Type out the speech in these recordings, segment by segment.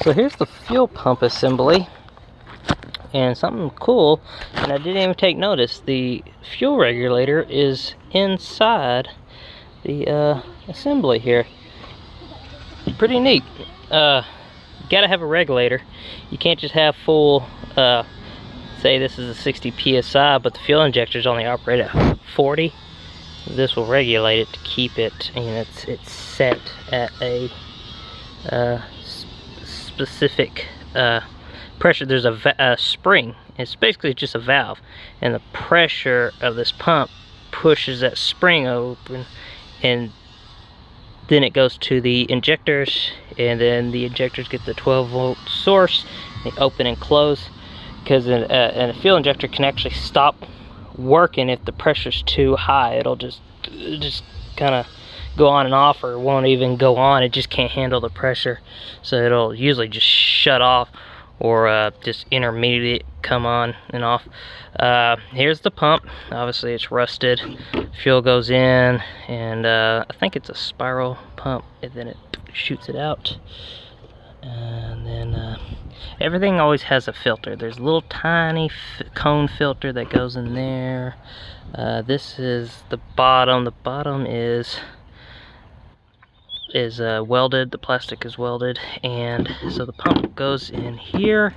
So here's the fuel pump assembly, and something cool, and I didn't even take notice, the fuel regulator is inside the assembly here. Pretty neat. Gotta have a regulator. You can't just have full, say this is a 60 psi, but the fuel injectors only operate at 40. This will regulate it to keep it, and it's set at a specific pressure. There's a spring. It's basically just a valve, and the pressure of this pump pushes that spring open, and then it goes to the injectors, and then the injectors get the 12-volt source. They open and close, because a fuel injector can actually stop working if the pressure's too high. It'll just kind of go on and off, or it won't even go on. It just can't handle the pressure, so it'll usually just shut off, or just intermediate come on and off. Here's the pump. Obviously it's rusted. Fuel goes in, and I think it's a spiral pump, and then it shoots it out. And then everything always has a filter. There's a little tiny cone filter that goes in there. This is the bottom. The bottom is welded. The plastic is welded, and so the pump goes in here.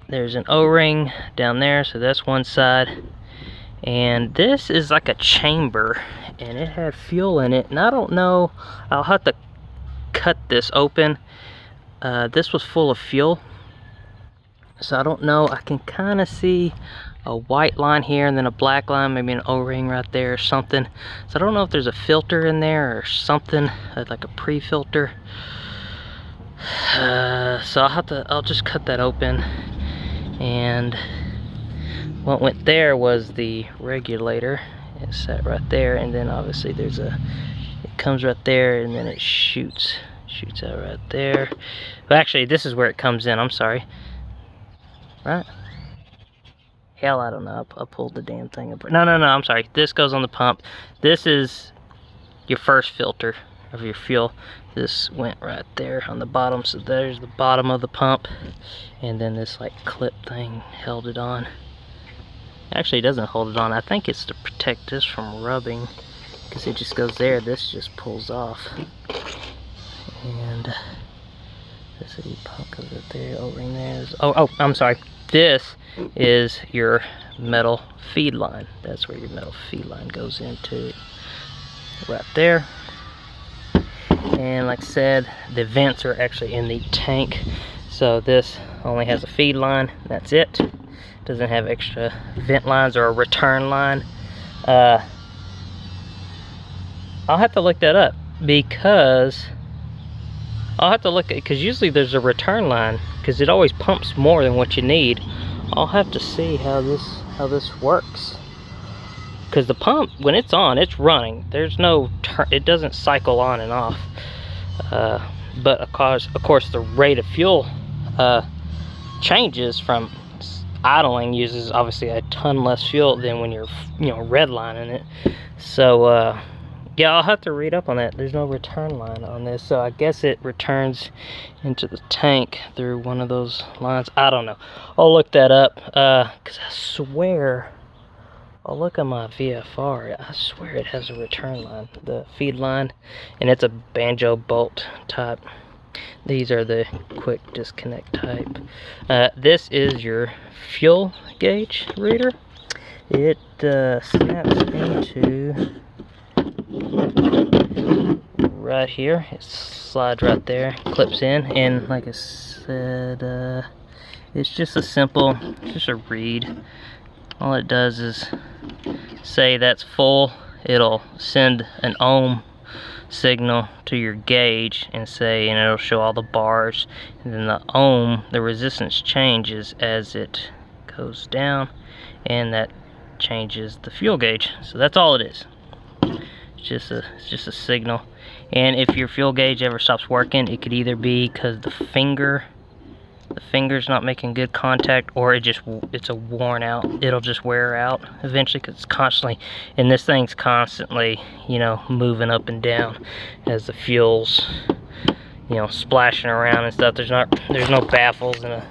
There's an O-ring down there, so that's one side, and this is like a chamber, and it had fuel in it, and I don't know, I'll have to cut this open. This was full of fuel, so I don't know. I can kind of see a white line here, and then a black line, maybe an O-ring right there or something. So I don't know if there's a filter in there or something, like a pre-filter. So I'll just cut that open, and what went there was the regulator. It's set right there, and then obviously it comes right there, and then it shoots out right there. But actually, this is where it comes in. I'm sorry. Right? Hell, I don't know. I pulled the damn thing up. No, I'm sorry. This goes on the pump. This is your first filter of your fuel. This went right there on the bottom. So there's the bottom of the pump. And then this like clip thing held it on. Actually, it doesn't hold it on. I think it's to protect this from rubbing, because it just goes there. This just pulls off. And this is your pump goes right there. O-ring there. Oh, I'm sorry. This is your metal feed line. That's where your metal feed line goes into, right there. And like I said, the vents are actually in the tank, so this only has a feed line. That's it. Doesn't have extra vent lines or a return line. I'll have to look that up, because usually there's a return line, because it always pumps more than what you need. I'll have to see how this works, because the pump, when it's on, it's running. There's no it doesn't cycle on and off. But of course the rate of fuel changes from idling. Uses obviously a ton less fuel than when you're redlining it. So yeah, I'll have to read up on that. There's no return line on this, so I guess it returns into the tank through one of those lines. I don't know. I'll look that up, because I swear, I'll look at my VFR. I swear it has a return line, the feed line, and it's a banjo bolt type. These are the quick disconnect type. This is your fuel gauge reader. It snaps into right here. It slides right there, clips in, and like I said, it's just a read. All it does is say that's full. It'll send an ohm signal to your gauge and it'll show all the bars, and then the ohm, the resistance changes as it goes down, and that changes the fuel gauge. So that's all it is. It's just a signal. And if your fuel gauge ever stops working, it could either be because the finger's not making good contact, or it's a worn out. It'll just wear out eventually, because it's constantly, and this thing's constantly moving up and down as the fuel's you know, splashing around and stuff. There's no baffles in a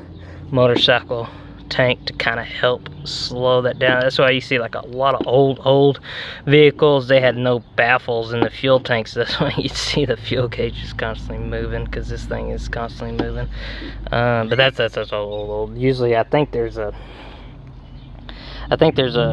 motorcycle tank to kind of help slow that down. That's why you see like a lot of old vehicles, they had no baffles in the fuel tanks. That's why you see the fuel gauge is constantly moving, because this thing is constantly moving. But that's old. Usually I think there's a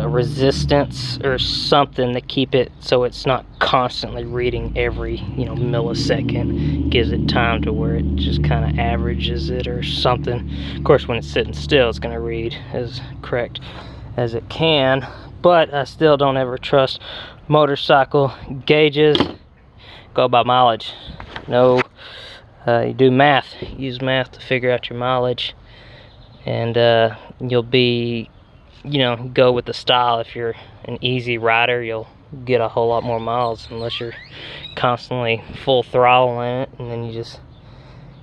resistance or something to keep it so it's not constantly reading every, you know, millisecond. Gives it time to where it just kind of averages it or something. Of course, when it's sitting still, it's going to read as correct as it can. But I still don't ever trust motorcycle gauges. Go by mileage. No, you do math. Use math to figure out your mileage, and you'll be, you know, go with the style. If you're an easy rider, you'll get a whole lot more miles, unless you're constantly full throttle in it, and then you just,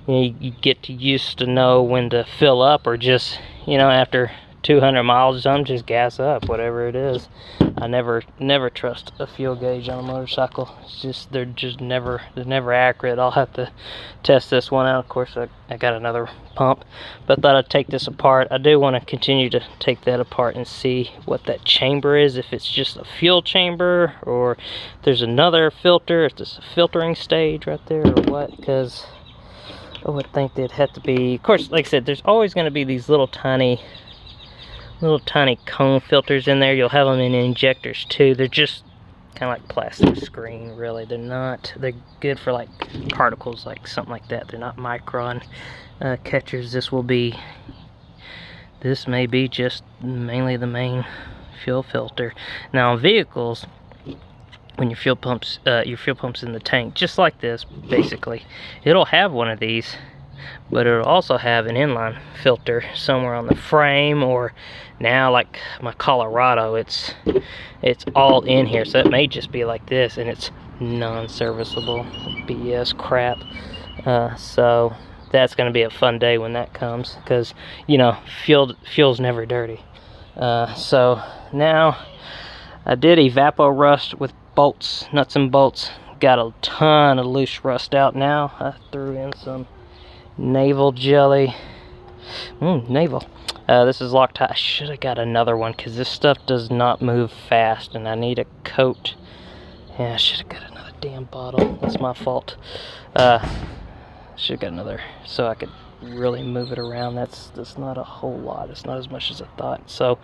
you know, you get used to know when to fill up, or just, you know, after 200 miles or something, just gas up, whatever it is. I never trust a fuel gauge on a motorcycle. It's just, they're never accurate. I'll have to test this one out. Of course, I got another pump, but thought I'd take this apart. I do want to continue to take that apart and see what that chamber is, if it's just a fuel chamber, or if there's another filter, if there's a filtering stage right there, or what, because I would think they'd have to be, of course, like I said, there's always going to be these little tiny cone filters in there. You'll have them in injectors too. They're just kind of like plastic screen, really. They're good for like particles, like something like that. They're not micron catchers. This may be just mainly the main fuel filter. Now on vehicles, when your fuel pump's in the tank, just like this, basically, it'll have one of these, but it'll also have an inline filter somewhere on the frame, or now like my Colorado, it's all in here, so it may just be like this, and it's non-serviceable BS crap. So that's going to be a fun day when that comes, because, you know, fuel's never dirty. So now I did evapor rust with bolts, nuts and bolts. Got a ton of loose rust out now. I threw in some Naval jelly. Naval. This is Loctite. I should have got another one, because this stuff does not move fast, and I need a coat. Yeah, I should have got another damn bottle. That's my fault. Should have got another, so I could really move it around. That's not a whole lot. It's not as much as I thought. So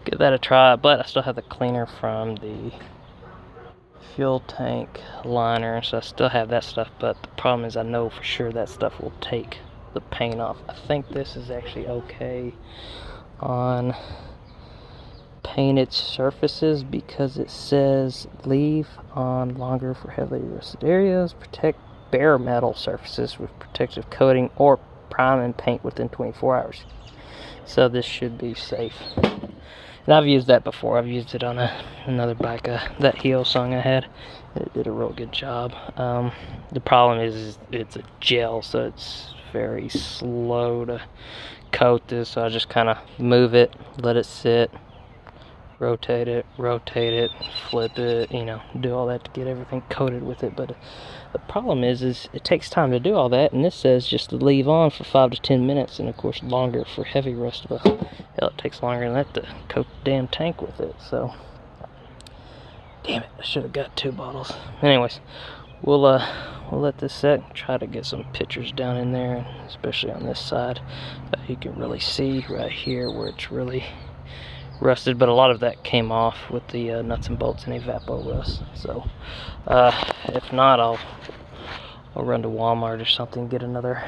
give that a try. But I still have the cleaner from the fuel tank liner, so I still have that stuff. But the problem is, I know for sure that stuff will take the paint off. I think this is actually okay on painted surfaces, because it says leave on longer for heavily rusted areas, protect bare metal surfaces with protective coating, or prime and paint within 24 hours. So this should be safe. And I've used that before. I've used it on another bike, that Hillsong I had. It did a real good job. The problem is it's a gel, so it's very slow to coat this. So I just kind of move it, let it sit, rotate it, flip it, you know, do all that to get everything coated with it. But the problem is it takes time to do all that, and this says just to leave on for 5 to 10 minutes, and of course longer for heavy rust. But hell, it takes longer than that to coat the damn tank with it. So damn it, I should have got 2 bottles. Anyways, we'll let this set, try to get some pictures down in there, especially on this side. You can really see right here where it's really rusted, but a lot of that came off with the nuts and bolts and evapor rust. So if not, I'll run to Walmart or something, get another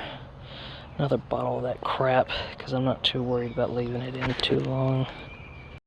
bottle of that crap, because I'm not too worried about leaving it in too long.